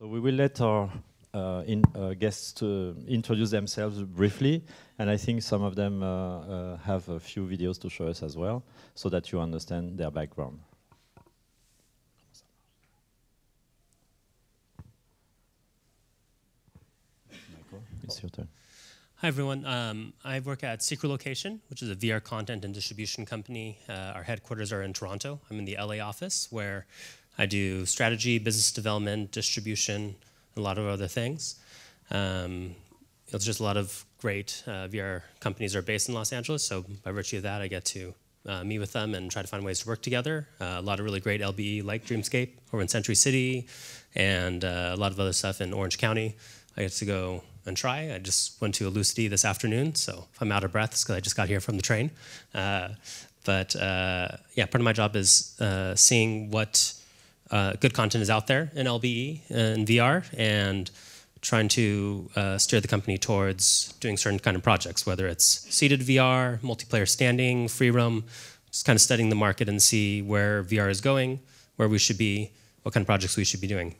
So we will let our guests introduce themselves briefly, and I think some of them have a few videos to show us as well, so that you understand their background. Michael, it's your turn. Hi everyone, I work at Secret Location, which is a VR content and distribution company. Our headquarters are in Toronto. I'm in the LA office where I do strategy, business development, distribution, and a lot of other things. It's just a lot of great VR companies are based in Los Angeles, so by virtue of that I get to meet with them and try to find ways to work together. A lot of really great LBE like Dreamscape over in Century City, and a lot of other stuff in Orange County. I get to go and try. I just went to Elucity this afternoon, so if I'm out of breath, it's because I just got here from the train. Yeah, part of my job is seeing what good content is out there in LBE and VR, and trying to steer the company towards doing certain kind of projects, whether it's seated VR, multiplayer standing, VRrOOm, just kind of studying the market and see where VR is going, where we should be, what kind of projects we should be doing.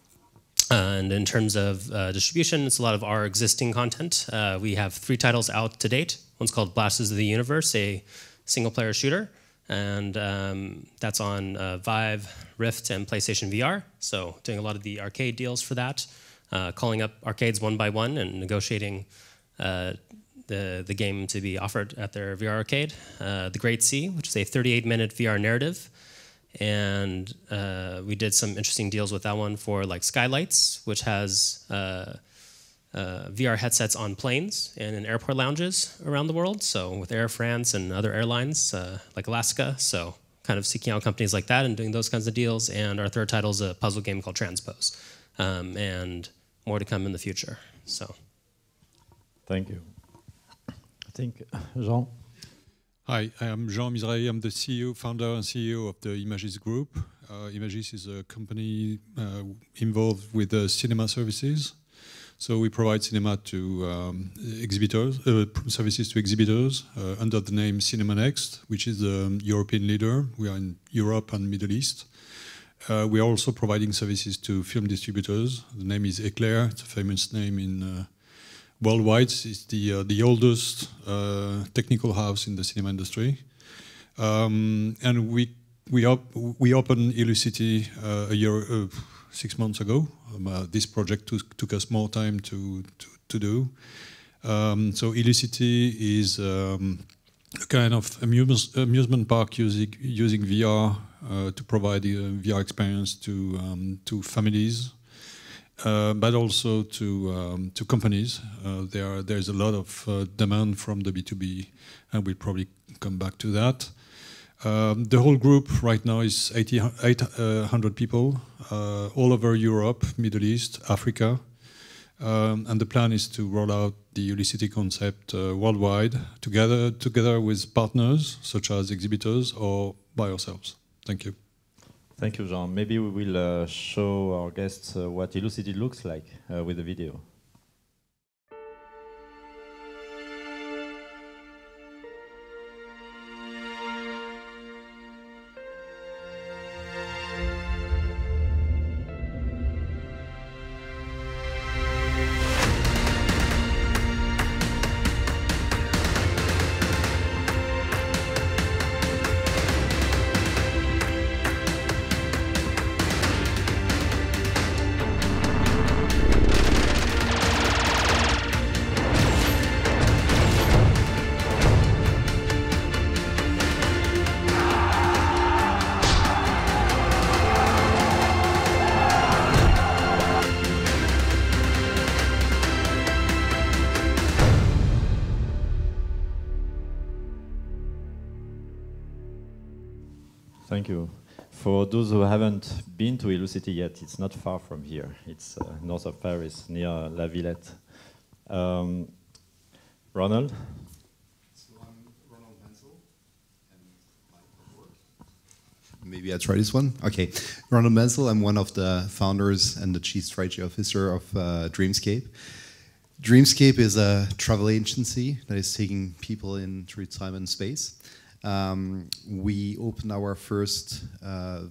And in terms of distribution, it's a lot of our existing content. We have 3 titles out to date. One's called Blasters of the Universe, a single-player shooter, and that's on Vive, Rift, and PlayStation VR. So doing a lot of the arcade deals for that, calling up arcades one by one and negotiating the game to be offered at their VR arcade. The Great Sea, which is a 38-minute VR narrative. And we did some interesting deals with that one for like Skylights, which has VR headsets on planes and in airport lounges around the world. So with Air France and other airlines like Alaska. So kind of seeking out companies like that and doing those kinds of deals. And our third title is a puzzle game called Transpose. And more to come in the future. So, thank you. I think Jean. Hi, I am Jean Mizrahi. I'm the CEO, founder and CEO of the Ymagis group. Ymagis is a company involved with cinema services. So we provide cinema to exhibitors, services to exhibitors under the name Cinema Next, which is the European leader. We are in Europe and Middle East. We are also providing services to film distributors. The name is Eclair. It's a famous name in worldwide. It's the oldest technical house in the cinema industry, and we opened Elucity 6 months ago. This project took us more time to do. So Elucity is a kind of amusement park using VR to provide a VR experience to families. But also to companies. There's a lot of demand from the B2B, and we'll probably come back to that. The whole group right now is 800 people, all over Europe, Middle East, Africa. And the plan is to roll out the Elucity concept worldwide, together with partners, such as exhibitors, or by ourselves. Thank you. Thank you, Jean. Maybe we will show our guests what Elucity looks like with the video. Thank you. For those who haven't been to Elucity yet, it's not far from here. It's north of Paris, near La Villette. Ronald? So I'm Ronald Menzel. Maybe I try this one? Okay. Ronald Menzel, I'm one of the founders and the chief strategy officer of Dreamscape. Dreamscape is a travel agency that is taking people in through time and space. We opened our first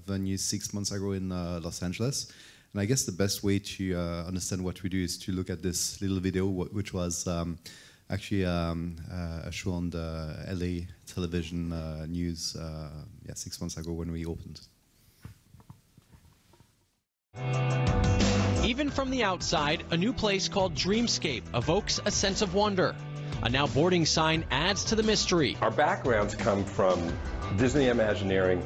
venue 6 months ago in Los Angeles, And I guess the best way to understand what we do is to look at this little video, which was actually a show on the LA television news 6 months ago when we opened. Even from the outside, a new place called Dreamscape evokes a sense of wonder. A now boarding sign adds to the mystery. Our backgrounds come from Disney Imagineering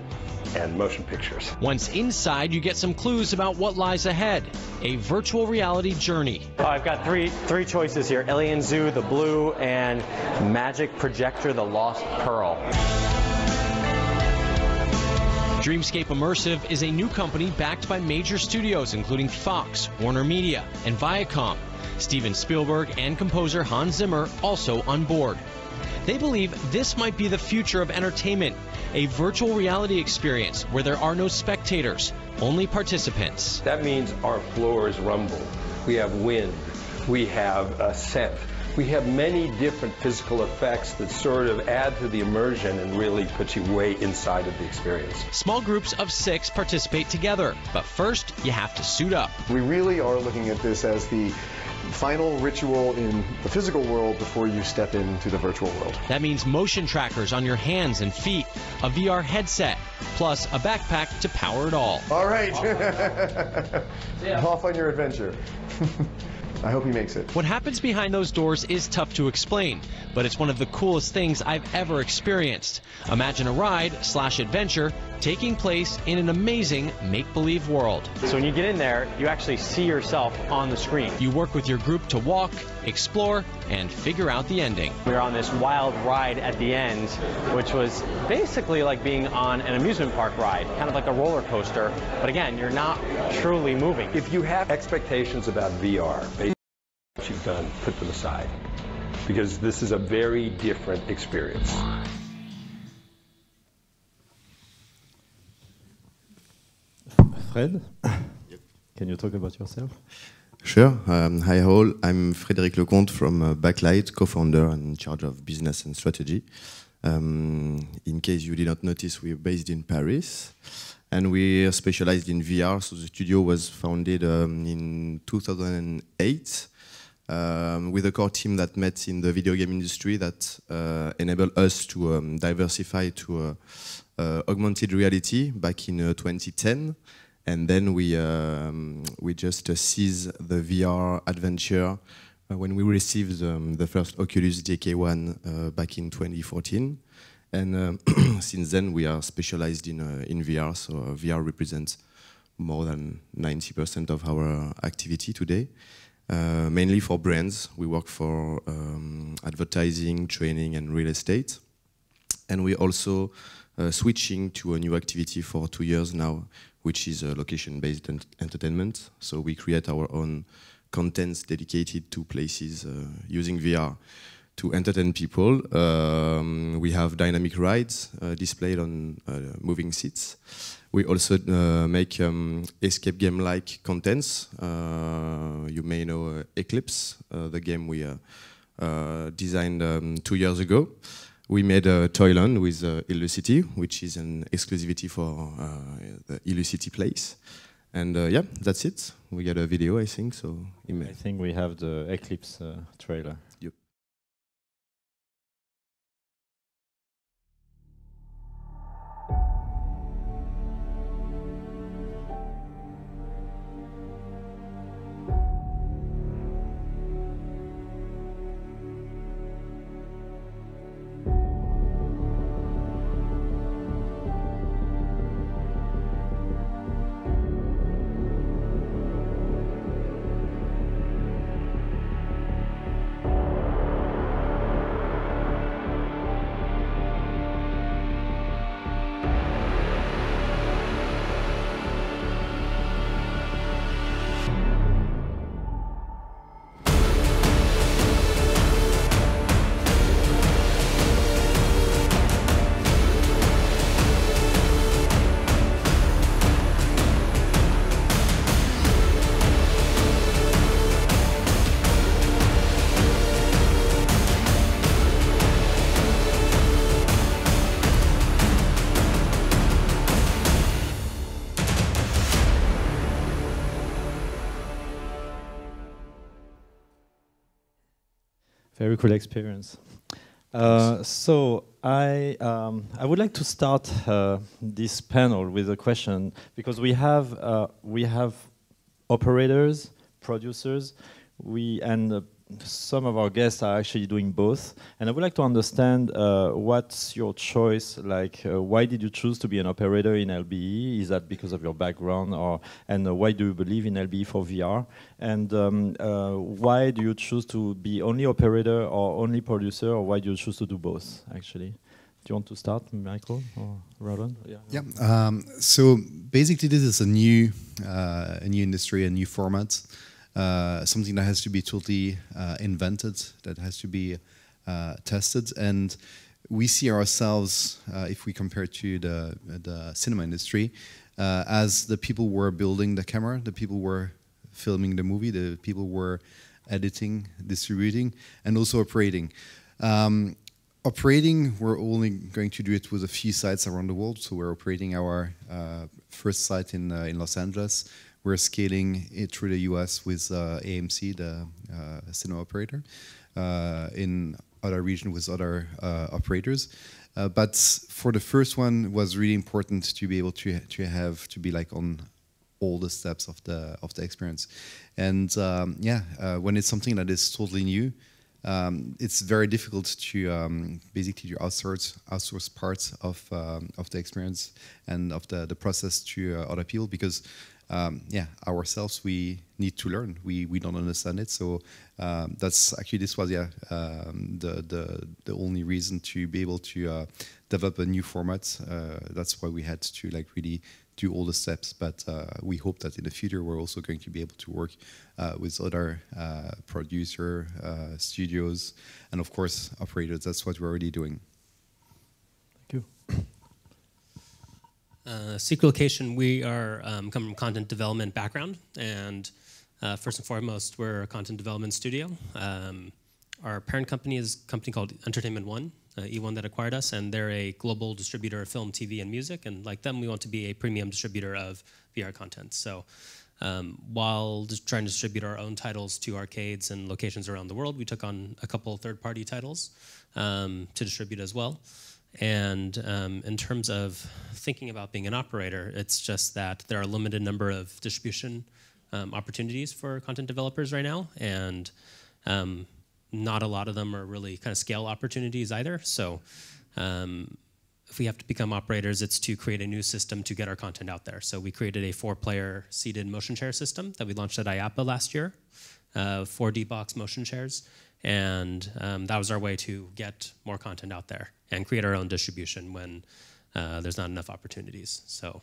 and motion pictures. Once inside, you get some clues about what lies ahead. A virtual reality journey. I've got three choices here. Alien Zoo, the Blue, and Magic Projector, the Lost Pearl. Dreamscape Immersive is a new company backed by major studios including Fox, Warner Media, and Viacom. Steven Spielberg and composer Hans Zimmer also on board. They believe this might be the future of entertainment, a virtual reality experience where there are no spectators, only participants. That means our floors rumble. We have wind. We have a scent. We have many different physical effects that sort of add to the immersion and really put you way inside of the experience. Small groups of 6 participate together, but first you have to suit up. We really are looking at this as the final ritual in the physical world before you step into the virtual world. That means motion trackers on your hands and feet, a VR headset, plus a backpack to power it all. All right. Off on your adventure. I hope he makes it. What happens behind those doors is tough to explain, but it's one of the coolest things I've ever experienced. Imagine a ride/adventure taking place in an amazing make-believe world. So when you get in there, you actually see yourself on the screen. You work with your group to walk, explore, and figure out the ending. We were on this wild ride at the end, which was basically like being on an amusement park ride, kind of like a roller coaster. But again, you're not truly moving. If you have expectations about VR, basically what you've done, put them aside. Because this is a very different experience. Fred, can you talk about yourself? Sure. Hi all, I'm Frédéric Lecompte from BackLight, co-founder and in charge of business and strategy. In case you did not notice, we're based in Paris and we're specialized in VR. So the studio was founded in 2008 with a core team that met in the video game industry that enabled us to diversify to augmented reality back in 2010. And then we just seized the VR adventure when we received the first Oculus DK1 back in 2014. And since then, we are specialized in VR. So VR represents more than 90% of our activity today. Mainly for brands. We work for advertising, training, and real estate. And we also switching to a new activity for 2 years now, which is location-based entertainment. So we create our own contents dedicated to places using VR to entertain people. We have dynamic rides displayed on moving seats. We also make escape game-like contents. You may know Eclipse, the game we designed 2 years ago. We made a Toyland with Illucity, which is an exclusivity for the Illucity place. And yeah, that's it. We got a video, I think. So I think we have the Eclipse trailer. Yep. Very cool experience. So I would like to start this panel with a question, because we have operators, producers, and some of our guests are actually doing both. And I would like to understand what's your choice, like why did you choose to be an operator in LBE? Is that because of your background, and why do you believe in LBE for VR? And why do you choose to be only operator or only producer, or why do you choose to do both, actually? Do you want to start, Michael or Ronald? Yeah. So basically, this is a new industry, a new format. Something that has to be totally invented, that has to be tested, and we see ourselves, if we compare to the cinema industry, as the people who were building the camera, the people who were filming the movie, the people who were editing, distributing, and also operating. Operating, we're only going to do it with a few sites around the world. So we're operating our first site in Los Angeles. We're scaling it through the US with AMC, the cinema operator, in other regions with other operators. But for the first one, it was really important to be able to be like on all the steps of the experience. And when it's something that is totally new, it's very difficult to basically outsource parts of the experience and of the process to other people, because ourselves, we need to learn. We don't understand it, so this was the only reason to be able to develop a new format. That's why we had to really do all the steps. But we hope that in the future we're also going to be able to work with other producer studios and of course operators. That's what we're already doing. Thank you. Secret Location, we are come from content development background, and first and foremost, we're a content development studio. Our parent company is a company called Entertainment One, E1 that acquired us, and they're a global distributor of film, TV, and music, and like them, we want to be a premium distributor of VR content. So while just trying to distribute our own titles to arcades and locations around the world, we took on a couple of third-party titles to distribute as well. And in terms of thinking about being an operator, it's just that there are a limited number of distribution opportunities for content developers right now, and not a lot of them are really kind of scale opportunities either. So if we have to become operators, it's to create a new system to get our content out there. So we created a 4-player seated motion chair system that we launched at IAPA last year, 4D box motion chairs. And that was our way to get more content out there and create our own distribution when there's not enough opportunities. So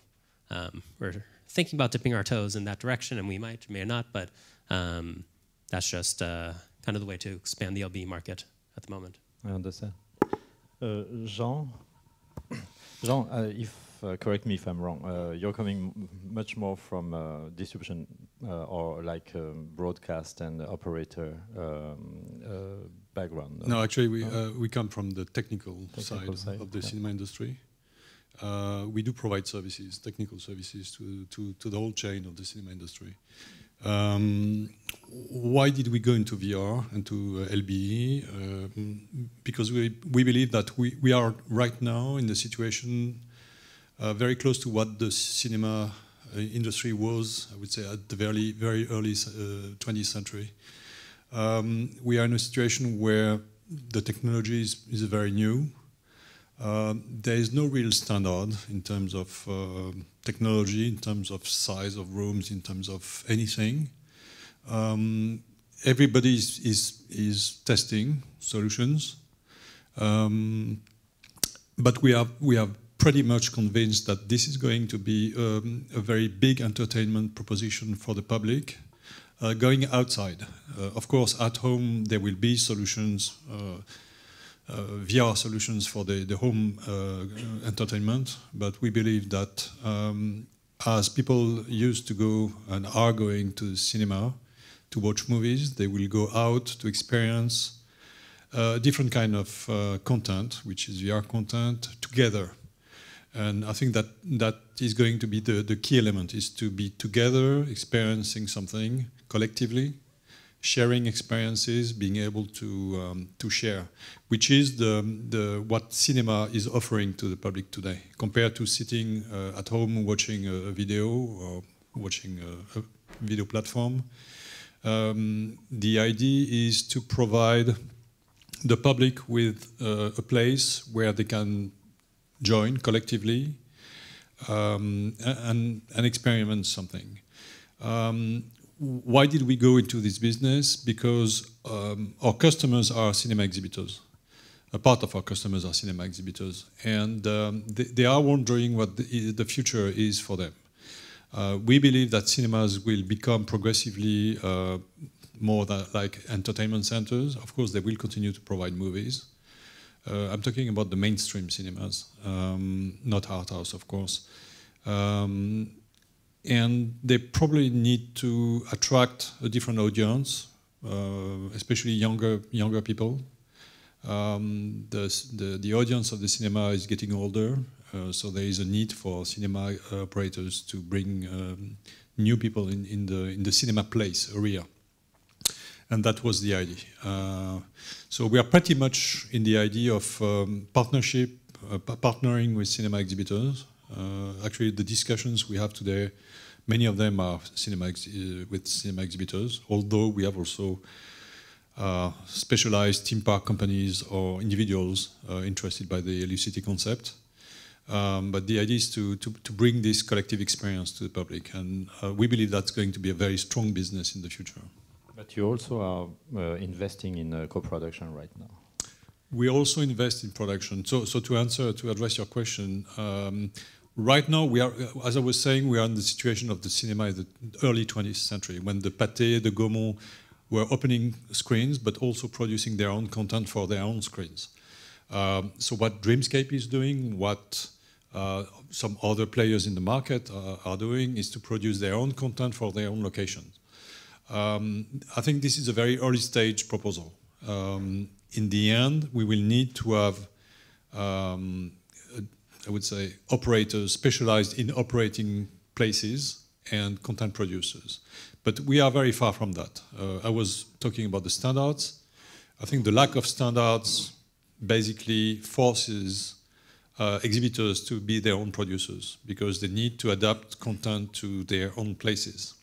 we're thinking about dipping our toes in that direction, and we might or may not, but that's just kind of the way to expand the LBE market at the moment. I understand. Jean, correct me if I'm wrong, you're coming much more from distribution or like broadcast and operator background. No, actually, we come from the technical side of the cinema industry. We do provide services, technical services to the whole chain of the cinema industry. Why did we go into VR and to LBE? Because we believe that we are right now in the situation very close to what the cinema industry was, I would say, at the very, very early 20th century. We are in a situation where the technology is very new. There is no real standard in terms of technology, in terms of size of rooms, in terms of anything. Everybody is testing solutions, but we are pretty much convinced that this is going to be a very big entertainment proposition for the public going outside. Of course, at home there will be solutions, VR solutions for the home entertainment, but we believe that as people used to go and are going to the cinema to watch movies, they will go out to experience different kind of content, which is VR content, together. And I think that is going to be the key element, is to be together, experiencing something collectively sharing experiences, being able to share, which is what cinema is offering to the public today, compared to sitting at home watching a video or watching a video platform. The idea is to provide the public with a place where they can join collectively and experiment something. Why did we go into this business? Because our customers are cinema exhibitors. A part of our customers are cinema exhibitors, and they are wondering what the future is for them. We believe that cinemas will become progressively more like entertainment centers. Of course, they will continue to provide movies. I'm talking about the mainstream cinemas, not art house, of course. And they probably need to attract a different audience, especially younger people. The audience of the cinema is getting older, so there is a need for cinema operators to bring new people in the cinema place area. And that was the idea. So we are pretty much in the idea of partnership, partnering with cinema exhibitors. Actually, the discussions we have today, many of them are with cinema exhibitors, although we have also specialized theme park companies or individuals interested by the Lucidity concept. But the idea is to bring this collective experience to the public, and we believe that's going to be a very strong business in the future. But you also are investing in co-production right now. We also invest in production. So to address your question, right now we are, as I was saying, we are in the situation of the cinema in the early 20th century, when the Pathé, the Gaumont were opening screens, but also producing their own content for their own screens. So what Dreamscape is doing, what some other players in the market are doing, is to produce their own content for their own locations. I think this is a very early stage proposal. In the end, we will need to have, I would say, operators specialized in operating places and content producers. But we are very far from that. I was talking about the standards. I think the lack of standards basically forces exhibitors to be their own producers, because they need to adapt content to their own places.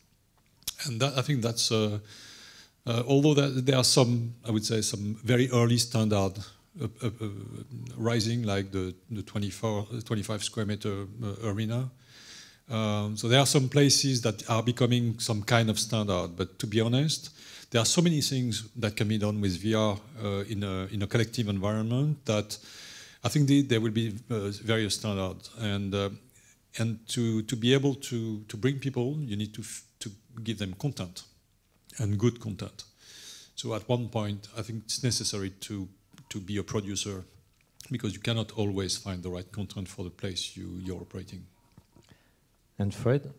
And that, I think that's, although there are some, I would say, some very early standard rising, like the 25 square meter arena. So there are some places that are becoming some kind of standard, but to be honest, there are so many things that can be done with VR in a collective environment that I think there will be various standards. And to be able to bring people, you need to give them content, and good content. So at one point, I think it's necessary to be a producer, because you cannot always find the right content for the place you're operating. And Fred,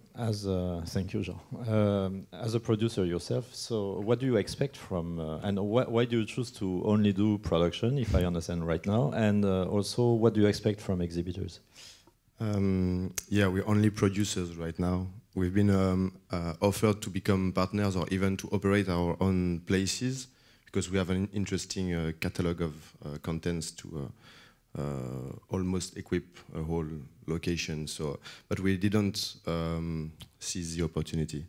thank you, Jean. As a producer yourself, so what do you expect from, and why do you choose to only do production, if I understand right now, and also what do you expect from exhibitors? Yeah, we're only producers right now. We've been offered to become partners or even to operate our own places, because we have an interesting catalog of contents to almost equip a whole location. So, but we didn't seize the opportunity,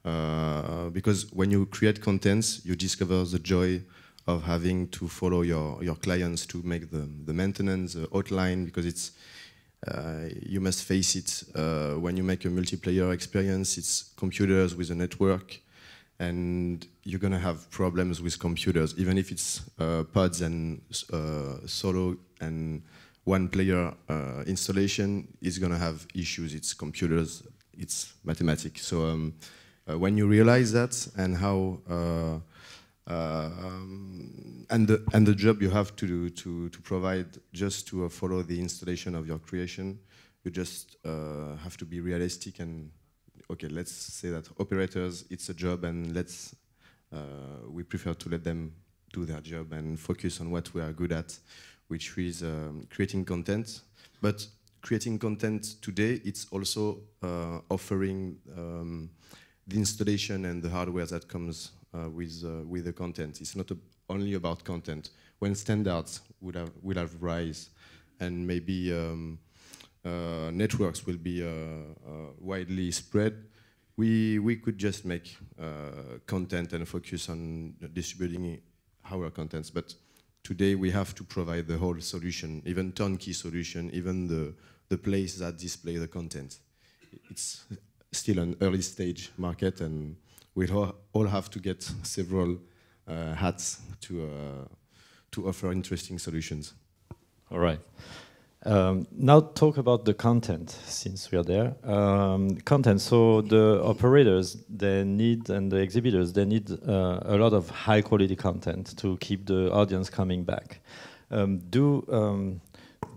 because when you create contents, you discover the joy of having to follow your clients to make the maintenance, the outline, because it's you must face it, when you make a multiplayer experience, it's computers with a network, and you're going to have problems with computers, even if it's pods and solo and one-player installation is going to have issues. It's computers, it's mathematics. So when you realize that, and how and the job you have to do to provide just to follow the installation of your creation, you just have to be realistic and okay, let's say that operators, it's a job, and we prefer to let them do their job and focus on what we are good at, which is creating content. But creating content today, it's also offering the installation and the hardware that comes with the content. It's not only about content. When standards will have rise, and maybe networks will be widely spread, we could just make content and focus on distributing our contents. But today we have to provide the whole solution, even turnkey solution, even the place that display the content. It's still an early stage market, and we all have to get several hats to offer interesting solutions. All right. Now talk about the content, since we are there. Content, so the operators, they need, and the exhibitors, they need a lot of high quality content to keep the audience coming back.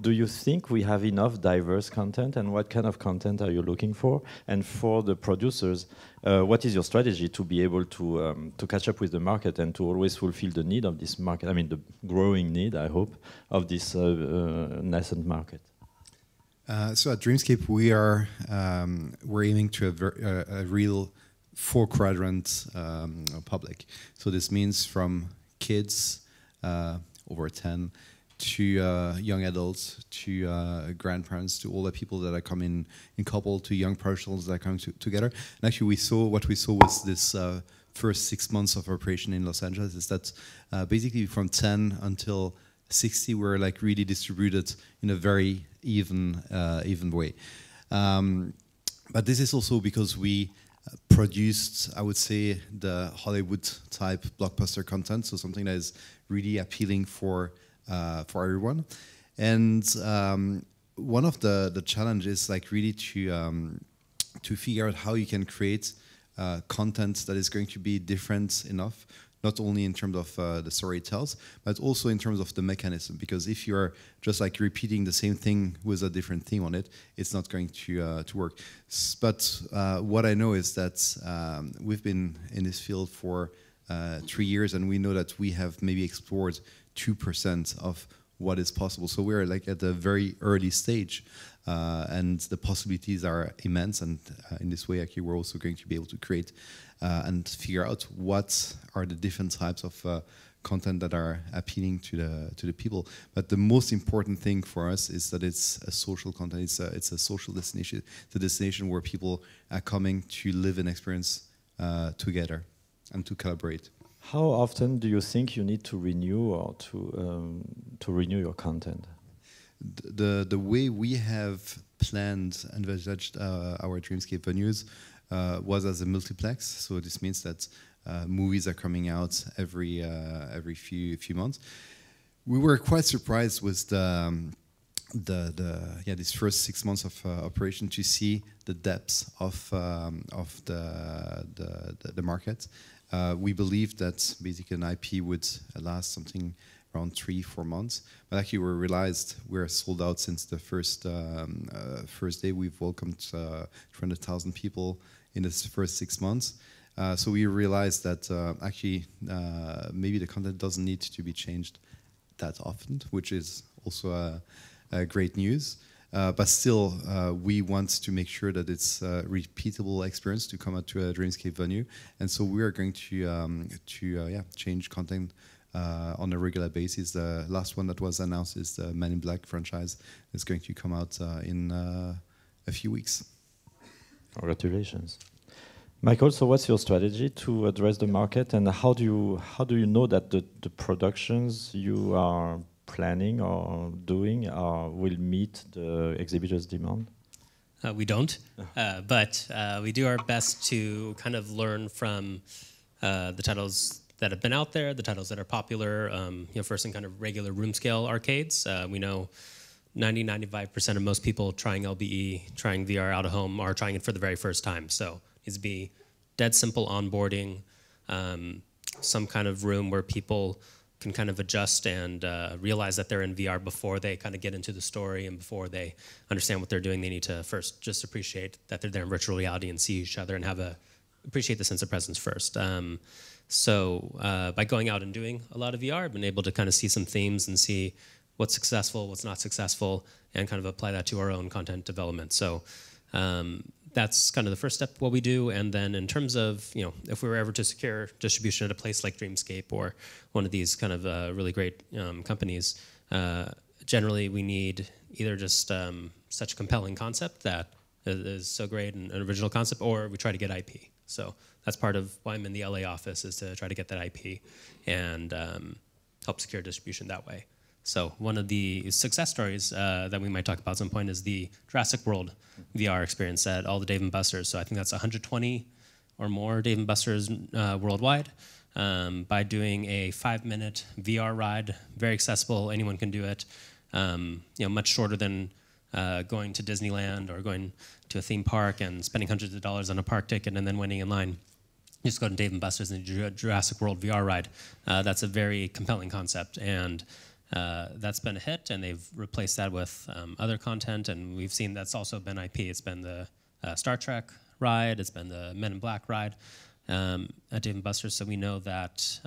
Do you think we have enough diverse content, and what kind of content are you looking for? And for the producers, what is your strategy to be able to catch up with the market and to always fulfill the need of this market? I mean, the growing need, I hope, of this nascent market. So at Dreamscape, we're aiming to a real 4-quadrant public. So this means from kids over 10 to young adults, to grandparents, to all the people that are coming in couple, to young professionals that are coming together. And actually, what we saw was this first 6 months of operation in Los Angeles is that basically from 10 until 60 were like really distributed in a very even way. But this is also because we produced, I would say, the Hollywood type blockbuster content, so something that is really appealing for everyone. And one of the challenges, like really to figure out how you can create content that is going to be different enough, not only in terms of the story it tells, but also in terms of the mechanism. Because if you are just like repeating the same thing with a different theme on it, it's not going to work. But what I know is that we've been in this field for 3 years, and we know that we have maybe explored 2% of what is possible. So we're like at a very early stage, and the possibilities are immense. And in this way, actually, we're also going to be able to create and figure out what are the different types of content that are appealing to the people. But the most important thing for us is that it's a social content. It's a social destination. It's a destination where people are coming to live and experience together and to collaborate. How often do you think you need to renew or to renew your content? The way we have planned and envisaged our Dreamscape venues was as a multiplex. So this means that movies are coming out every few months. We were quite surprised with this first 6 months of operation to see the depth of the market. We believed that basically an IP would last something around 3-4 months, but actually we realized we're sold out since the first day. We've welcomed 200,000 people in this first 6 months. So we realized that actually maybe the content doesn't need to be changed that often, which is also a great news. But still, we want to make sure that it's a repeatable experience to come out to a Dreamscape venue, and so we are going to change content on a regular basis. The last one that was announced is the Men in Black franchise. It's going to come out in a few weeks. Congratulations, Michael. So, what's your strategy to address the market, and how do you know that the productions you are planning or doing will meet the exhibitors' demand? We don't, but we do our best to kind of learn from the titles that have been out there, the titles that are popular, first in kind of regular room scale arcades. We know 90-95% of most people trying LBE, trying VR out of home, are trying it for the very first time. So it needs to be dead simple onboarding, some kind of room where people can kind of adjust and realize that they're in VR before they kind of get into the story, and before they understand what they're doing, they need to first just appreciate that they're there in virtual reality and see each other and appreciate the sense of presence first. So by going out and doing a lot of VR, I've been able to kind of see some themes and see what's successful, what's not successful, and kind of apply that to our own content development. So that's kind of the first step what we do. And then in terms of, if we were ever to secure distribution at a place like Dreamscape or one of these kind of really great companies, generally we need either just such a compelling concept that is so great and an original concept, or we try to get IP. So that's part of why I'm in the LA office, is to try to get that IP and help secure distribution that way. So one of the success stories that we might talk about at some point is the Jurassic World VR experience at all the Dave & Buster's. So I think that's 120 or more Dave & Buster's worldwide, by doing a 5-minute VR ride, very accessible, anyone can do it. Much shorter than going to Disneyland or going to a theme park and spending hundreds of dollars on a park ticket and then waiting in line. You just go to Dave & Buster's and do a Jurassic World VR ride. That's a very compelling concept, and that's been a hit, and they've replaced that with other content, and we've seen that's also been IP. It's been the Star Trek ride, it's been the Men in Black ride at Dave & Buster's, so we know that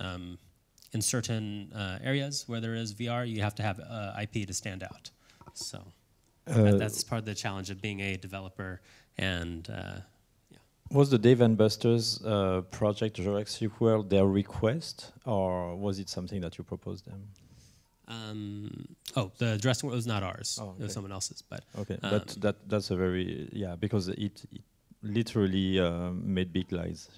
in certain areas where there is VR, you have to have IP to stand out. So that's part of the challenge of being a developer. And was the Dave & Buster's project Jurassic World their request, or was it something that you proposed them? The Jurassic World was not ours. Oh, okay. It was someone else's. But okay, that's a very because it literally made big lies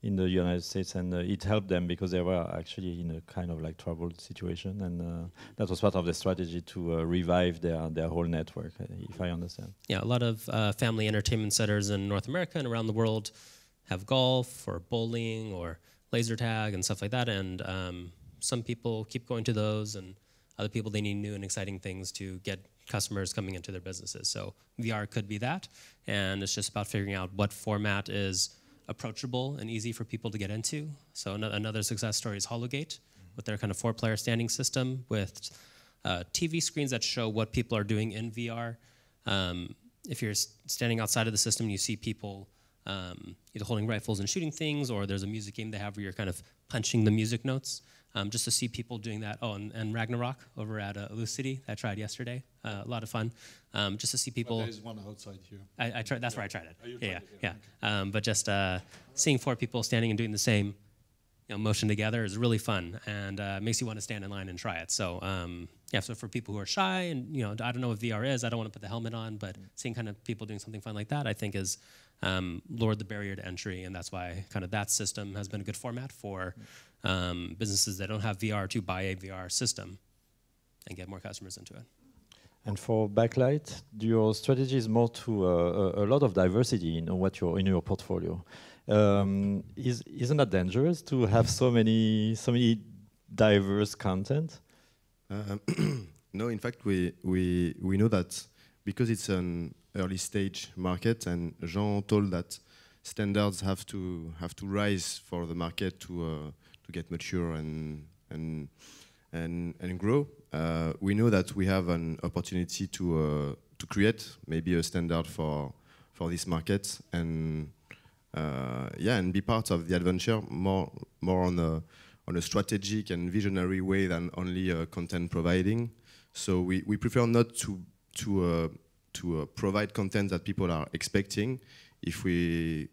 in the United States, and it helped them because they were actually in a kind of like troubled situation, and that was part of the strategy to revive their whole network, if I understand. Yeah, a lot of family entertainment centers in North America and around the world have golf or bowling or laser tag and stuff like that, and some people keep going to those, and other people, they need new and exciting things to get customers coming into their businesses. So VR could be that, and it's just about figuring out what format is approachable and easy for people to get into. So another success story is Hologate, with their kind of 4-player standing system with TV screens that show what people are doing in VR. If you're standing outside of the system, you see people either holding rifles and shooting things, or there's a music game they have where you're kind of punching the music notes. Just to see people doing that. Oh, and Ragnarok over at Lucity, I tried yesterday. A lot of fun. Just to see people. Well, there's one outside here. I tried. That's where I tried it. Oh, yeah. Okay. But just seeing 4 people standing and doing the same motion together is really fun, and makes you want to stand in line and try it. So so for people who are shy and I don't know what VR is, I don't want to put the helmet on, but seeing kind of people doing something fun like that, I think is lowered the barrier to entry, and that's why kind of that system has been a good format for businesses that don't have VR to buy a VR system and get more customers into it. And for BackLight, your strategy is more to a lot of diversity in what in your portfolio. Isn't that dangerous to have so many diverse content? No, in fact, we know that because it's an early stage market, and Jean told that standards have to rise for the market to get mature and grow. We know that we have an opportunity to create maybe a standard for this market, and and be part of the adventure more on a strategic and visionary way than only content providing. So we prefer not to provide content that people are expecting. If we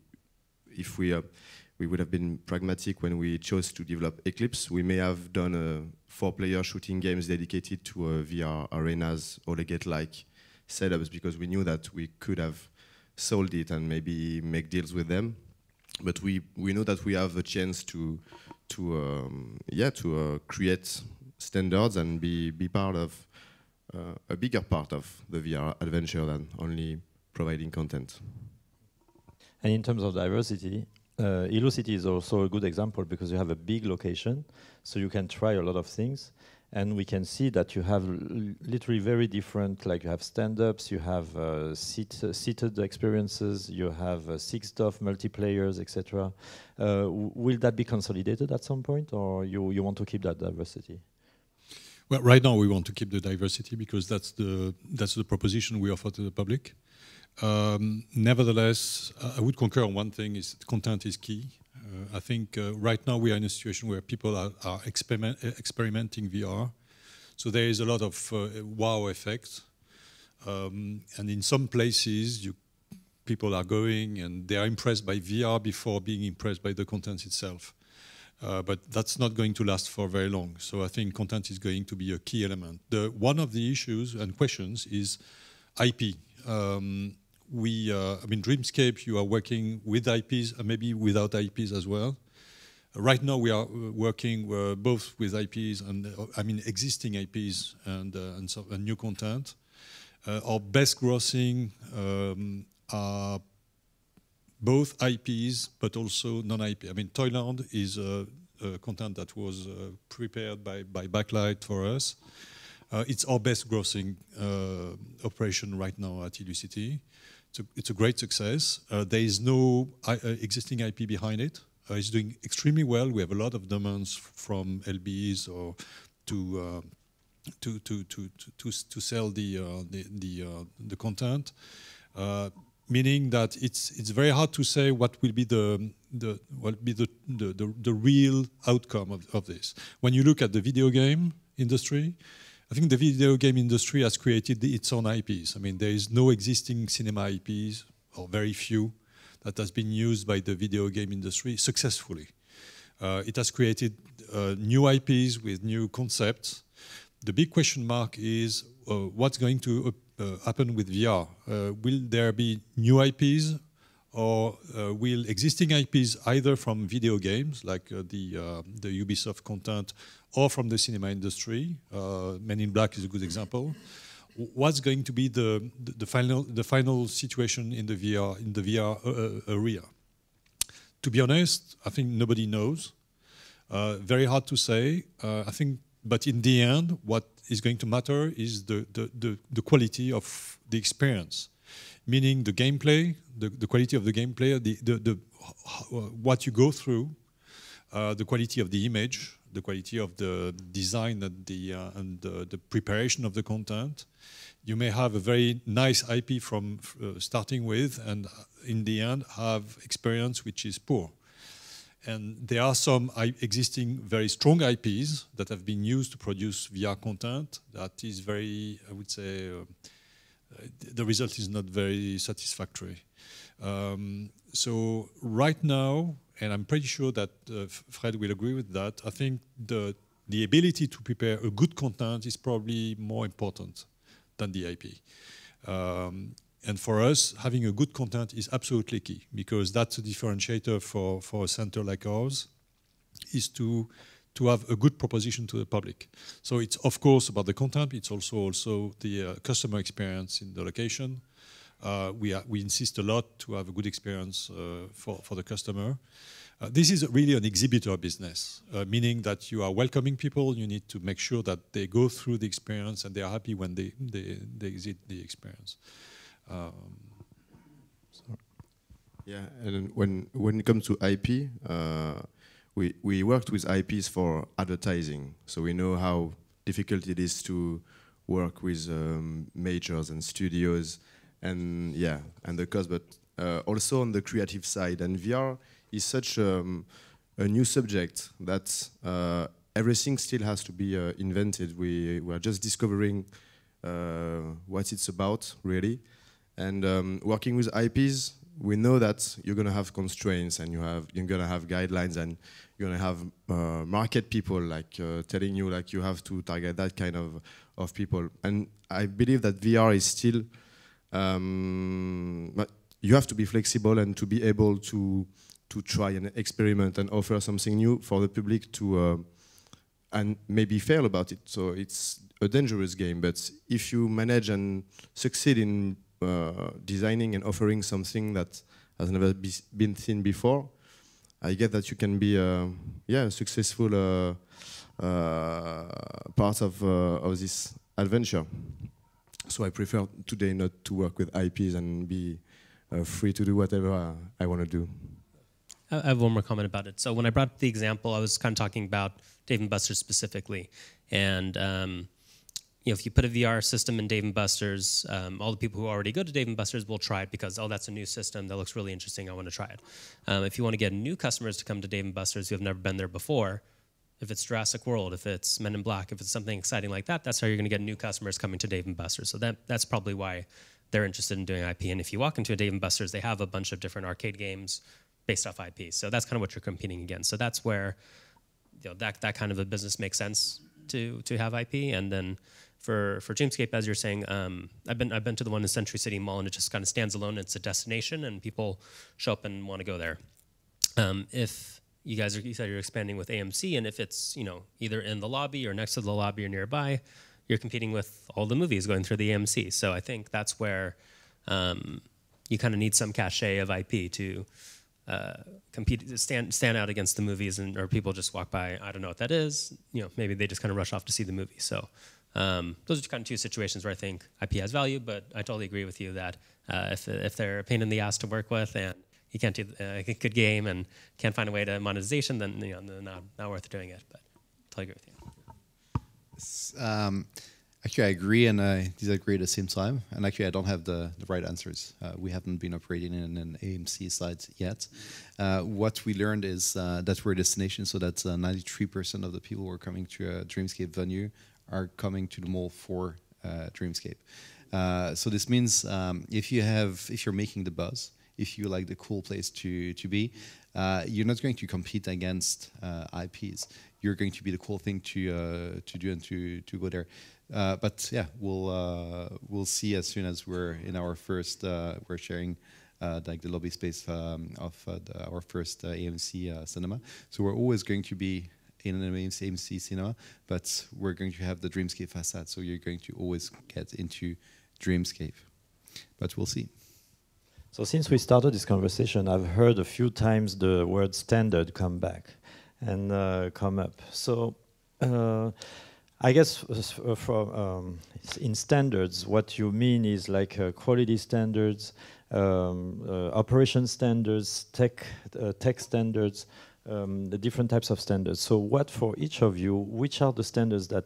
would have been pragmatic when we chose to develop Eclipse, we may have done a 4-player shooting games dedicated to VR arenas or Lecompte-like setups, because we knew that we could have sold it and maybe make deals with them. But we know that we have a chance to create standards and be part of a bigger part of the VR adventure than only providing content. And in terms of diversity, Illocity is also a good example, because you have a big location, so you can try a lot of things, and we can see that you have literally very different, like you have stand-ups, you have seated experiences, you have 6-DoF multiplayers, etc. Will that be consolidated at some point, or you want to keep that diversity? Well, right now we want to keep the diversity because that's the proposition we offer to the public. Nevertheless, I would concur on one thing: is content is key. I think right now we are in a situation where people are experimenting VR, so there is a lot of wow effect, and in some places people are going and they are impressed by VR before being impressed by the content itself. But that's not going to last for very long. So I think content is going to be a key element. One of the issues and questions is IP. I mean, Dreamscape, you are working with IPs, maybe without IPs as well. Right now, we are working both with IPs and I mean existing IPs and new content. Our best grossing are both IPs, but also non-IP. I mean, Toyland is content that was prepared by BackLight for us. It's our best grossing operation right now at Illucity. It's a great success. There is no existing IP behind it. It's doing extremely well. We have a lot of demands from LBs or to sell the content, meaning that it's very hard to say what will be the real outcome of this. When you look at the video game industry, I think the video game industry has created its own IPs. I mean, there is no existing cinema IPs, or very few, that has been used by the video game industry successfully. It has created new IPs with new concepts. The big question mark is what's going to happen with VR? Will there be new IPs, or will existing IPs, either from video games, like the Ubisoft content, or from the cinema industry? Men in Black is a good example. What's going to be the final situation in the VR area? To be honest, I think nobody knows. Very hard to say. I think, but in the end, what is going to matter is the quality of the experience, meaning the gameplay, the quality of the gameplay, what you go through, the quality of the image, the quality of the design and the preparation of the content. You may have a very nice IP from starting with, and in the end have experience which is poor. And there are some existing very strong IPs that have been used to produce VR content that is very, I would say, the result is not very satisfactory. So right now, and I'm pretty sure that Fred will agree with that, I think the ability to prepare a good content is probably more important than the IP. And for us, having a good content is absolutely key, because that's a differentiator for a center like ours, is to have a good proposition to the public. So it's of course about the content, it's also the customer experience in the location. We insist a lot to have a good experience for the customer. This is really an exhibitor business, meaning that you are welcoming people. You need to make sure that they go through the experience and they are happy when they exit the experience. Yeah, and when it comes to IP, we worked with IPs for advertising, so we know how difficult it is to work with majors and studios, and the cost, but also on the creative side. And VR is such a new subject that everything still has to be invented. We are just discovering what it's about, really. And working with IPs, we know that you're going to have constraints, and you're going to have guidelines, and you're going to have market people like telling you like you have to target that kind of people. And I believe that VR is still, but you have to be flexible and to be able to try and experiment and offer something new for the public to and maybe fail about it. So it's a dangerous game, but if you manage and succeed in designing and offering something that has never been seen before, I get that you can be a successful part of this adventure. So I prefer today not to work with IPs and be free to do whatever I want to do. I have one more comment about it. So when I brought up the example, I was kind of talking about Dave & Buster's specifically. And if you put a VR system in Dave & Buster's, all the people who already go to Dave & Buster's will try it because, oh, that's a new system. That looks really interesting. I want to try it. If you want to get new customers to come to Dave & Buster's who have never been there before, if it's Jurassic World, if it's Men in Black, if it's something exciting like that, that's how you're going to get new customers coming to Dave & Buster's. So that's probably why they're interested in doing IP. And if you walk into a Dave & Buster's, they have a bunch of different arcade games based off IP. So that's kind of what you're competing against. So that's where that kind of a business makes sense to have IP. And then for Dreamscape, as you're saying, I've been to the one in Century City Mall, and it just kind of stands alone. It's a destination, and people show up and want to go there. If you said you're expanding with AMC, and if it's either in the lobby or next to the lobby or nearby, you're competing with all the movies going through the AMC. So I think that's where you kind of need some cachet of IP to compete, stand out against the movies, or people just walk by. I don't know what that is. Maybe they just kind of rush off to see the movie. So those are kind of two situations where I think IP has value. But I totally agree with you that if they're a pain in the ass to work with and you can't do a good game and can't find a way to monetization, then not worth doing it. But I totally agree with you. Actually, I agree and I disagree at the same time. And actually, I don't have the right answers. We haven't been operating in an AMC site yet. What we learned is that we're a destination, so that 93% of the people who are coming to a Dreamscape venue are coming to the mall for Dreamscape. So this means if you're making the buzz, if you like the cool place to be, you're not going to compete against IPs. You're going to be the cool thing to do and to go there. But yeah, we'll see as soon as we're in our first. We're sharing like the lobby space of our first AMC cinema. So we're always going to be in an AMC cinema, but we're going to have the Dreamscape facade. So you're going to always get into Dreamscape. But we'll see. So since we started this conversation, I've heard a few times the word standard come back and come up. So I guess in standards, what you mean is like quality standards, operation standards, tech standards, the different types of standards. So what for each of you, which are the standards that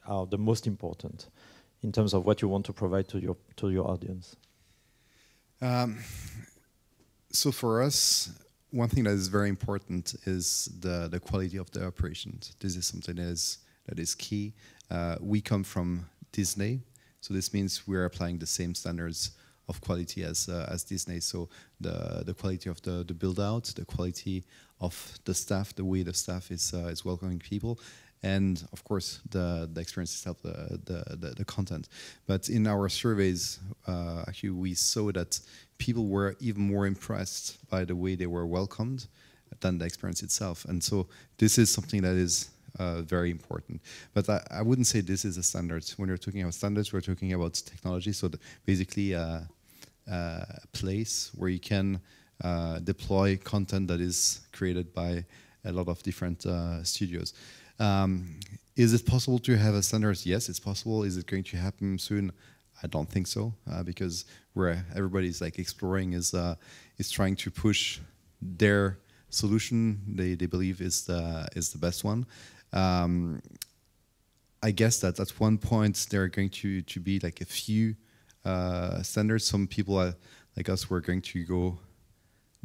are the most important in terms of what you want to provide to your audience? So for us, one thing that is very important is the quality of the operations. This is something that is key. We come from Disney, so this means we're applying the same standards of quality as Disney. So the quality of the build out, the quality of the staff, the way the staff is welcoming people, and of course the experience itself, the content. But in our surveys, actually we saw that people were even more impressed by the way they were welcomed than the experience itself. And so this is something that is very important. But I wouldn't say this is a standard. When we're talking about standards, we're talking about technology. So basically a place where you can deploy content that is created by a lot of different studios. Is it possible to have a standard? Yes, it's possible. Is it going to happen soon? I don't think so, because where everybody's like exploring is trying to push their solution they believe is the best one. I guess that at one point there are going to be like a few standards. Some people like us were going to go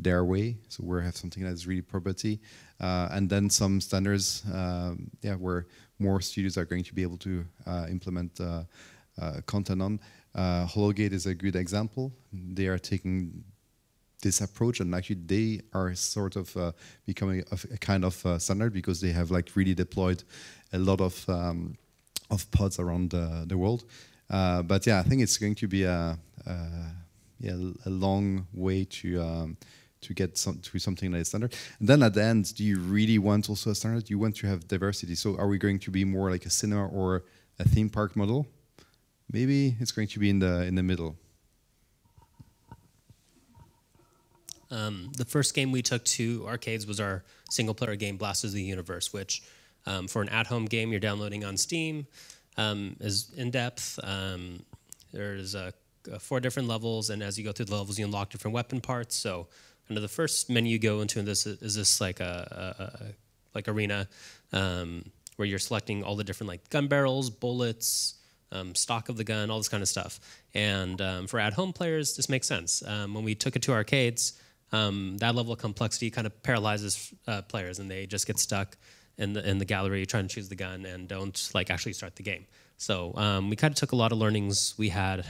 their way, so we have something that's really property, and then some standards, where more studios are going to be able to implement content on. Hologate is a good example. They are taking this approach, and actually they are sort of becoming a kind of standard because they have like really deployed a lot of pods around the world. But yeah, I think it's going to be a long way to get to something like a standard. And then at the end, do you really want also a standard? You want to have diversity. So are we going to be more like a cinema or a theme park model? Maybe it's going to be in the middle. The first game we took to arcades was our single-player game, Blasters of the Universe, which for an at-home game you're downloading on Steam is in-depth. There's 4 different levels, and as you go through the levels, you unlock different weapon parts. So under the first menu you go into, this is like a arena where you're selecting all the different like gun barrels, bullets, stock of the gun, all this kind of stuff. And for at-home players, this makes sense. When we took it to arcades, that level of complexity kind of paralyzes players, and they just get stuck in the gallery trying to choose the gun and don't like actually start the game. So we kind of took a lot of learnings we had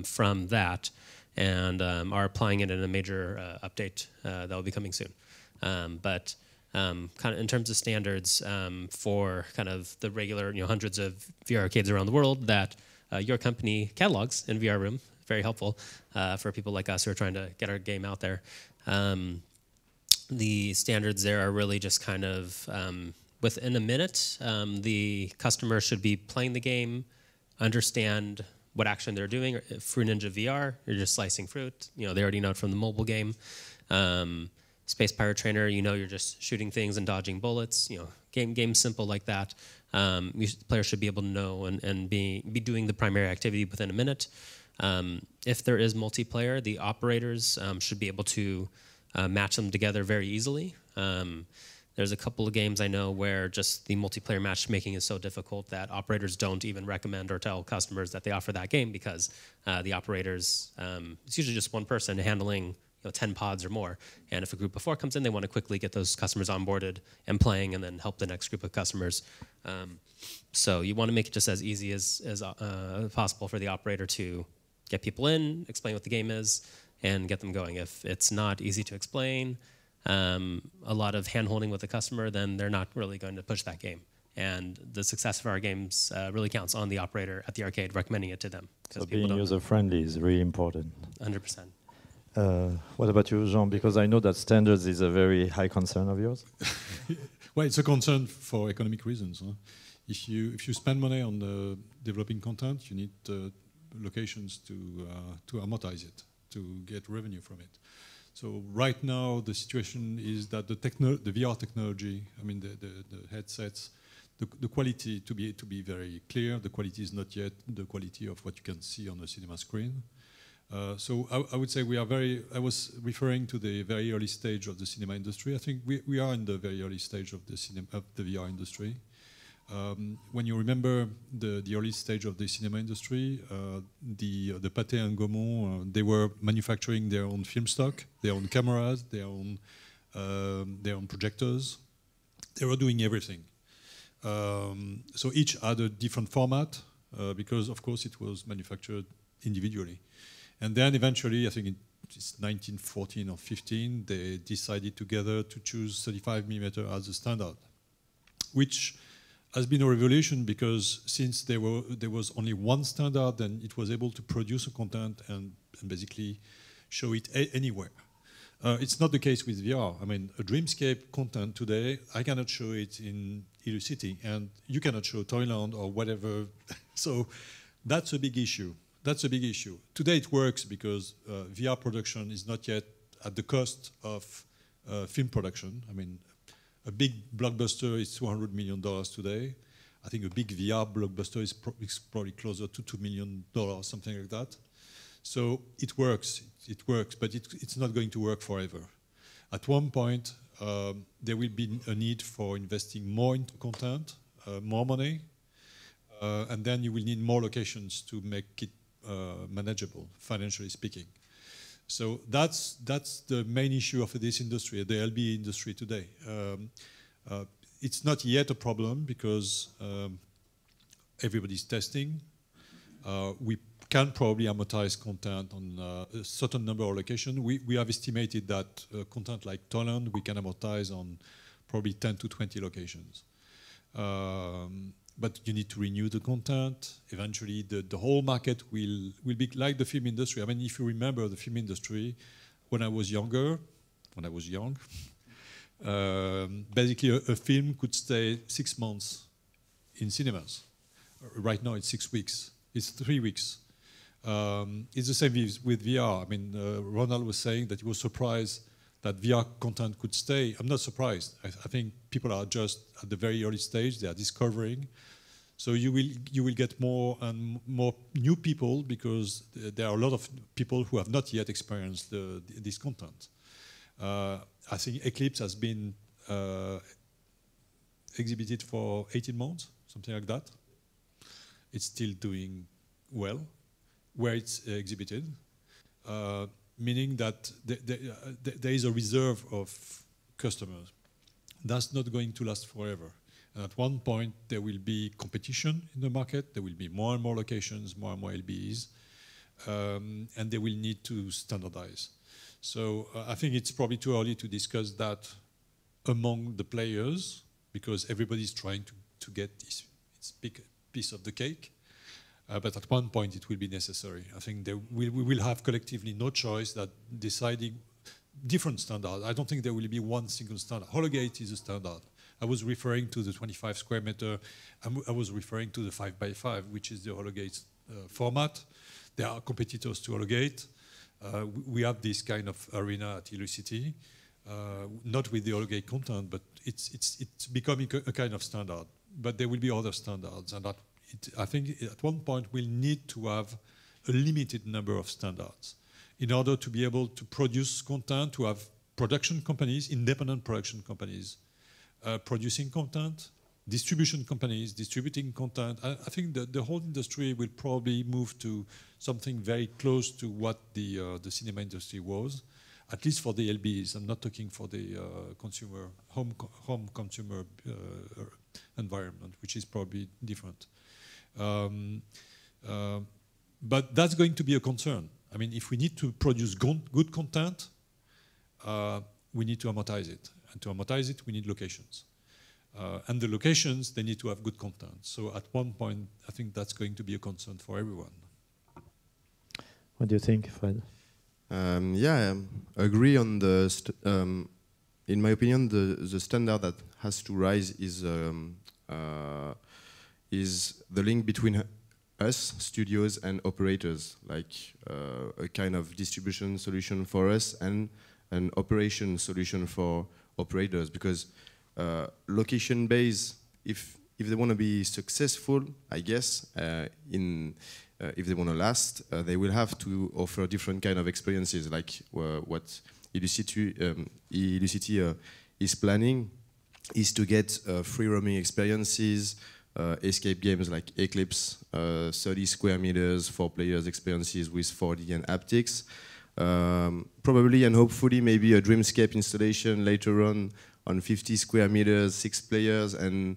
from that and are applying it in a major update that will be coming soon. But kind of in terms of standards for kind of the regular, hundreds of VR arcades around the world that your company catalogs in VRrOOm, very helpful for people like us who are trying to get our game out there. The standards there are really just kind of within a minute, the customer should be playing the game, understand what action they're doing. Fruit Ninja VR, you're just slicing fruit. They already know it from the mobile game. Space Pirate Trainer, you're just shooting things and dodging bullets. Game simple like that. Players should be able to know and be doing the primary activity within a minute. If there is multiplayer, the operators should be able to match them together very easily. There's a couple of games I know where just the multiplayer matchmaking is so difficult that operators don't even recommend or tell customers that they offer that game because the operators, it's usually just one person handling 10 pods or more. And if a group of 4 comes in, they want to quickly get those customers onboarded and playing and then help the next group of customers. So you want to make it just as easy as possible for the operator to get people in, explain what the game is, and get them going. If it's not easy to explain, a lot of hand-holding with the customer, then they're not really going to push that game. And the success of our games really counts on the operator at the arcade recommending it to them. So being user-friendly is really important. 100%. What about you, Jean? Because I know that standards is a very high concern of yours. Well, it's a concern for economic reasons. Huh? If you spend money on developing content, you need locations to amortize it, to get revenue from it. So right now the situation is that the VR technology, I mean the headsets, the quality, to be very clear, the quality is not yet the quality of what you can see on a cinema screen. So I would say I was referring to the very early stage of the cinema industry. I think we are in the very early stage of the VR industry. When you remember the early stage of the cinema industry, the Pathé and Gaumont, they were manufacturing their own film stock, their own cameras, their own projectors. They were doing everything. So each had a different format because, of course, it was manufactured individually. And then eventually, I think it's 1914 or 15, they decided together to choose 35mm as a standard, which has been a revolution because since there was only one standard, then it was able to produce a content and basically show it anywhere. It's not the case with VR. I mean, a Dreamscape content today, I cannot show it in Ilu City, and you cannot show Toyland or whatever. So that's a big issue. That's a big issue. Today it works because VR production is not yet at the cost of film production. I mean, a big blockbuster is $200 million today. I think a big VR blockbuster is probably closer to $2 million, something like that. So it works, but it's not going to work forever. At one point, there will be a need for investing more into content, more money, and then you will need more locations to make it manageable, financially speaking. So that's the main issue of this industry, the LB industry today. It's not yet a problem because everybody's testing. We can probably amortize content on a certain number of locations. We have estimated that content like Toyland we can amortize on probably 10 to 20 locations. But you need to renew the content. Eventually, the whole market will be like the film industry. I mean, if you remember the film industry, when I was young, basically a film could stay 6 months in cinemas. Right now, it's 6 weeks. It's 3 weeks. It's the same with VR. I mean, Ronald was saying that he was surprised that VR content could stay. I'm not surprised. I think people are just at the very early stage. They are discovering. So you will get more and more new people because there are a lot of people who have not yet experienced this content. I think Eclipse has been exhibited for 18 months, something like that. It's still doing well where it's exhibited. Meaning that there is a reserve of customers. That's not going to last forever. And at one point, there will be competition in the market. There will be more and more locations, more and more LBEs, and they will need to standardize. So I think it's probably too early to discuss that among the players, because everybody's trying to get this big piece of the cake. But at one point, it will be necessary. I think we will have collectively no choice that deciding different standards. I don't think there will be one single standard. Hologate is a standard. I was referring to the 25 square meter. I was referring to the 5x5, which is the Hologate format. There are competitors to Hologate. We have this kind of arena at Illucity, not with the Hologate content, but it's becoming a kind of standard. But there will be other standards, and that I think at one point we'll need to have a limited number of standards in order to be able to produce content, to have production companies, independent production companies, producing content, distribution companies, distributing content. I think that the whole industry will probably move to something very close to what the cinema industry was, at least for the LBs. I'm not talking for the consumer, home consumer environment, which is probably different. But that's going to be a concern. I mean, if we need to produce good content, we need to amortize it. And to amortize it, we need locations. And the locations, they need to have good content. So at one point, I think that's going to be a concern for everyone. What do you think, Fred? Yeah, I agree on the, in my opinion, the standard that has to rise is the link between us, studios, and operators, like a kind of distribution solution for us and an operation solution for operators, because location-based, if they want to be successful, I guess, if they want to last, they will have to offer different kind of experiences, like what Illucity is planning is to get free roaming experiences, escape games like Eclipse, 30 square meters, 4 players experiences with 4D and haptics. Probably and hopefully maybe a Dreamscape installation later on 50 square meters, 6 players, and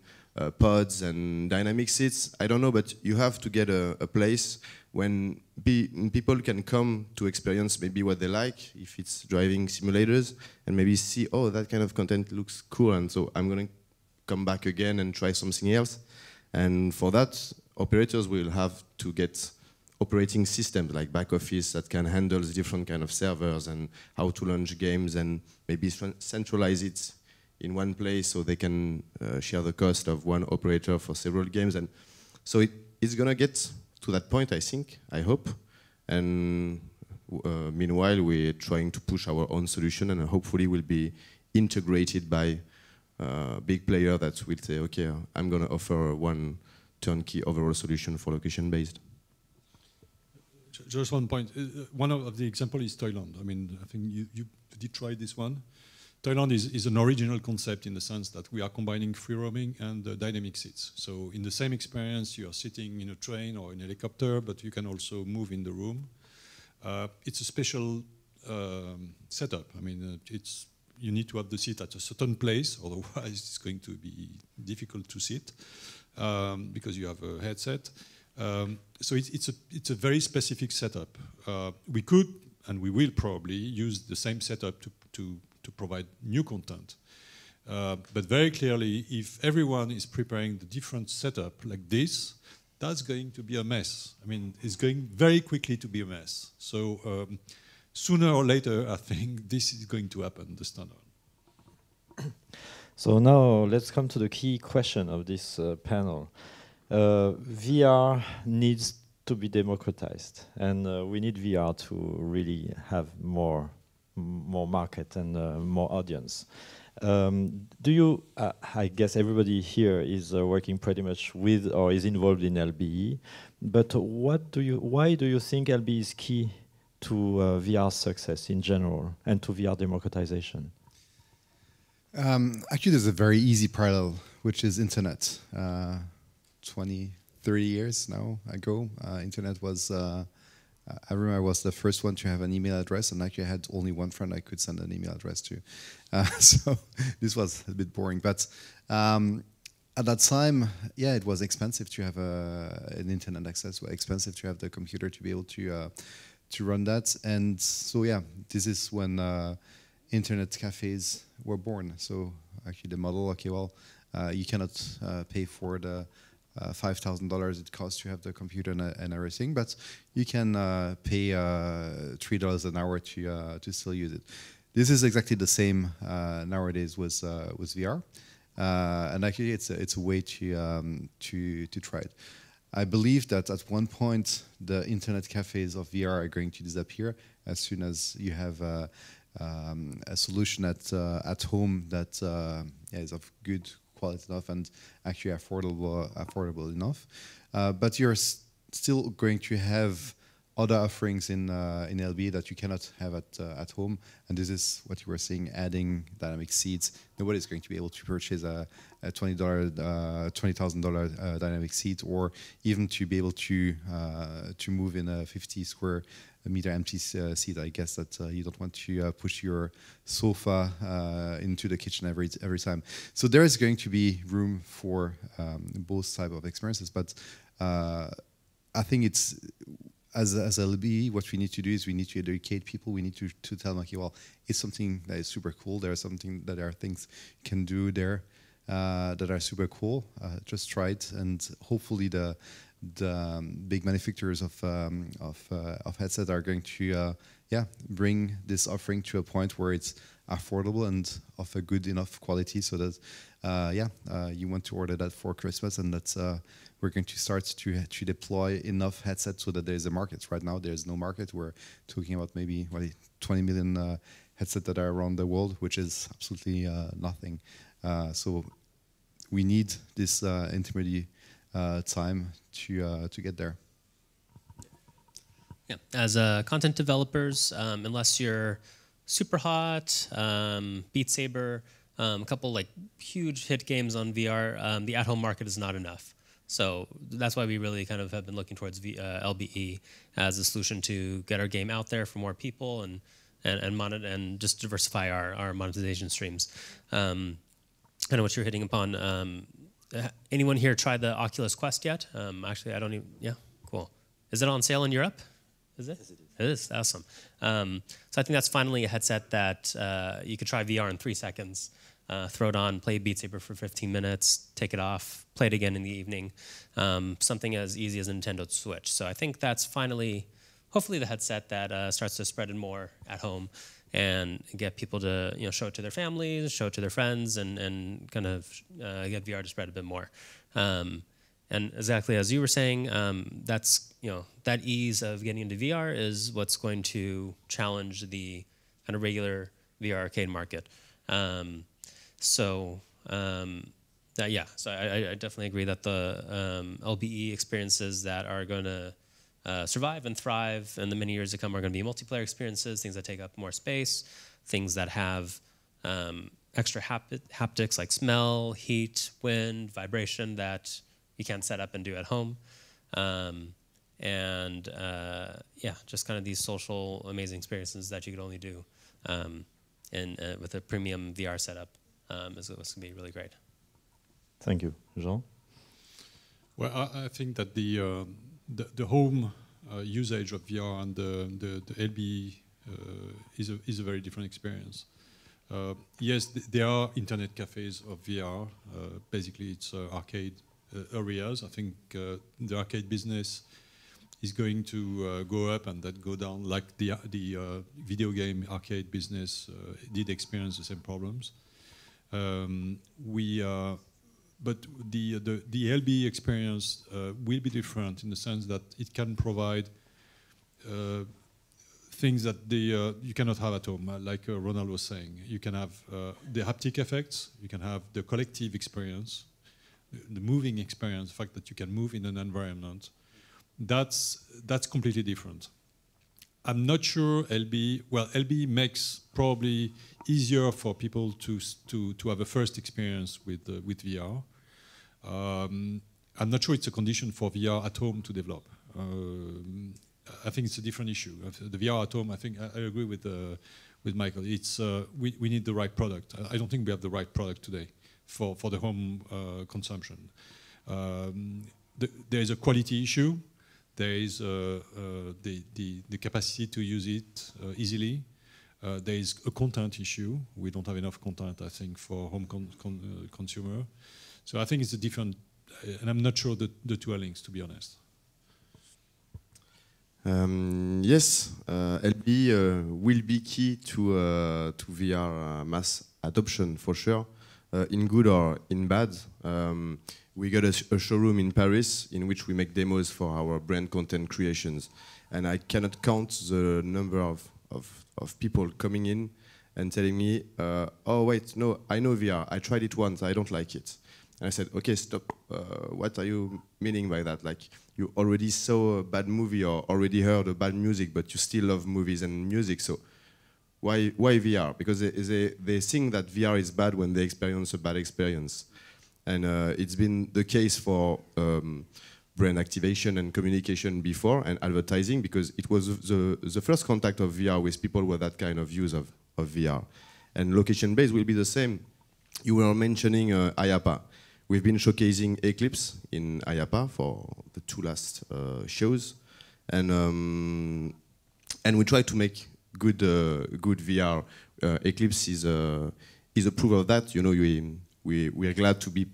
pods and dynamic seats. I don't know, but you have to get a place when people can come to experience maybe what they like, if it's driving simulators, and maybe see, oh, that kind of content looks cool, and so I'm going to come back again and try something else. And for that, operators will have to get operating systems like back office that can handle the different kind of servers and how to launch games, and maybe centralize it in one place so they can share the cost of one operator for several games. And so it's going to get to that point, I think, I hope. And meanwhile, we're trying to push our own solution, and hopefully will be integrated by a big player that will say, okay, I'm going to offer one turnkey overall solution for location-based. Just one point. One of the example is Thailand. I mean, I think you did try this one. Thailand is an original concept in the sense that we are combining free roaming and dynamic seats. So in the same experience, you are sitting in a train or in a helicopter, but you can also move in the room. It's a special setup. I mean, you need to have the seat at a certain place, otherwise it's going to be difficult to sit because you have a headset. So it's a very specific setup. We could, and we will probably, use the same setup to provide new content. But very clearly, if everyone is preparing the different setup like this, that's going to be a mess. I mean, it's going very quickly to be a mess. So sooner or later, I think this is going to happen, the standard. So now let's come to the key question of this panel. VR needs to be democratized, and we need VR to really have more market and more audience. Do you, I guess everybody here is working pretty much with or is involved in LBE, but why do you think LBE is key to VR success in general and to VR democratization? Actually, there's a very easy parallel, which is internet. 20, 30 years now ago, internet was, I remember I was the first one to have an email address, and actually I had only one friend I could send an email address to. So this was a bit boring. But at that time, yeah, it was expensive to have an internet access, expensive to have the computer to be able to run that. And so, yeah, this is when internet cafes were born. So actually the model, okay, well, you cannot pay for the $5,000 it costs to have the computer and everything, but you can pay $3 an hour to still use it. This is exactly the same nowadays with VR, and actually it's a way to try it. I believe that at one point the internet cafes of VR are going to disappear as soon as you have a solution at home that is of good quality enough and actually affordable enough. But you're still going to have other offerings in LB that you cannot have at home, and this is what you were saying, adding dynamic seats. Nobody's going to be able to purchase a $20,000 dynamic seat, or even to be able to move in a 50 square meter empty seat. I guess that you don't want to push your sofa into the kitchen every time. So there is going to be room for both type of experiences, but I think it's as LB, what we need to do is we need to educate people. We need to tell them, okay, well, it's something that is super cool. There are things you can do there that are super cool. Just try it, and hopefully the big manufacturers of headsets are going to bring this offering to a point where it's affordable and of a good enough quality, so that you want to order that for Christmas, and that's we're going to start to deploy enough headsets so that there's a market. Right now there's no market. We're talking about maybe 20 million headsets that are around the world, which is absolutely nothing. So we need this intermediate time to get there. Yeah, as content developers, unless you're super hot, Beat Saber, a couple like huge hit games on VR, the at-home market is not enough. So that's why we really kind of have been looking towards LBE as a solution to get our game out there for more people and just diversify our monetization streams. I know what you're hitting upon. Anyone here tried the Oculus Quest yet? Actually, I don't even. Yeah, cool. Is it on sale in Europe? Is it? Yes, it is. It is. Awesome. So I think that's finally a headset that you could try VR in 3 seconds. Throw it on, play Beat Saber for 15 minutes, take it off, play it again in the evening. Something as easy as a Nintendo Switch. So I think that's finally, hopefully, the headset that starts to spread it more at home and get people to show it to their families, show it to their friends, and kind of get VR to spread a bit more. And exactly as you were saying, that's that ease of getting into VR is what's going to challenge the kind of regular VR arcade market. So I definitely agree that the LBE experiences that are going to survive and thrive in the many years to come are going to be multiplayer experiences, things that take up more space, things that have extra haptics like smell, heat, wind, vibration that you can't set up and do at home. Just kind of these social amazing experiences that you could only do with a premium VR setup is going to be really great. Thank you. Jean? Well, I think that the home usage of VR and the LB is a very different experience. Yes, there are internet cafes of VR. Basically, it's arcade areas. I think the arcade business is going to go up and then go down, like the video game arcade business did experience the same problems. But the LB experience will be different in the sense that it can provide things that you cannot have at home, like Ronald was saying. You can have the haptic effects, you can have the collective experience, the moving experience, the fact that you can move in an environment. That's completely different. I'm not sure LB makes probably easier for people to have a first experience with VR. I'm not sure it's a condition for VR at home to develop. I think it's a different issue. The VR at home, I think I agree with Michael. It's we need the right product. I don't think we have the right product today for the home consumption. There is a quality issue. There is the capacity to use it easily. There is a content issue. We don't have enough content, I think, for home consumer. So I think it's a different, and I'm not sure that the two are linked, to be honest. Yes, LB will be key to VR mass adoption for sure, in good or in bad. We got a showroom in Paris in which we make demos for our brand content creations, and I cannot count the number of people coming in and telling me, oh wait, no, I know VR, I tried it once, I don't like it. And I said, okay, stop, what are you meaning by that? Like, you already saw a bad movie or already heard a bad music, but you still love movies and music, so why VR? Because they think that VR is bad when they experience a bad experience. And it's been the case for brand activation and communication before, and advertising, because it was the first contact of VR with people with that kind of use of VR. And location-based will be the same. You were mentioning IAPA. We've been showcasing Eclipse in IAPA for the 2 last shows, and we try to make good VR. Eclipse is a proof of that. You know, we are glad to be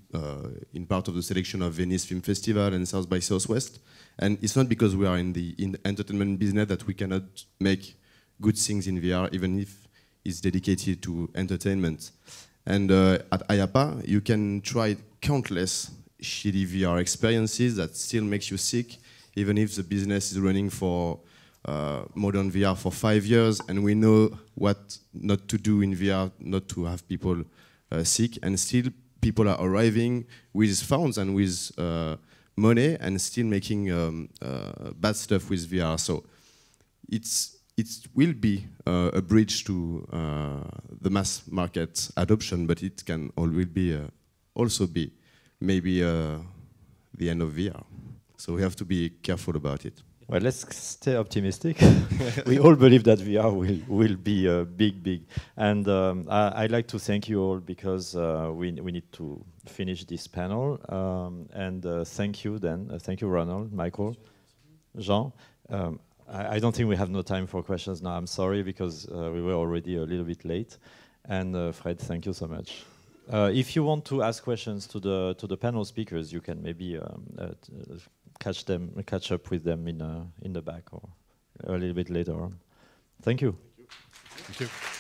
in part of the selection of Venice Film Festival and South by Southwest. And it's not because we are in the entertainment business that we cannot make good things in VR, even if it's dedicated to entertainment. And at IAPA, you can try countless shitty VR experiences that still makes you sick, even if the business is running for modern VR for 5 years, and we know what not to do in VR, not to have people sick, and still people are arriving with phones and with money and still making bad stuff with VR. So it will be a bridge to the mass market adoption, but it can always be also be maybe the end of VR. So we have to be careful about it. Well, let's stay optimistic. We all believe that VR will be big. And I'd like to thank you all, because we need to finish this panel. And thank you then. Thank you, Ronald, Michael, Jean. I don't think we have no time for questions now. I'm sorry, because we were already a little bit late. And Fred, thank you so much. If you want to ask questions to the panel speakers, you can maybe catch up with them in the back or a little bit later on. Thank you. Thank you.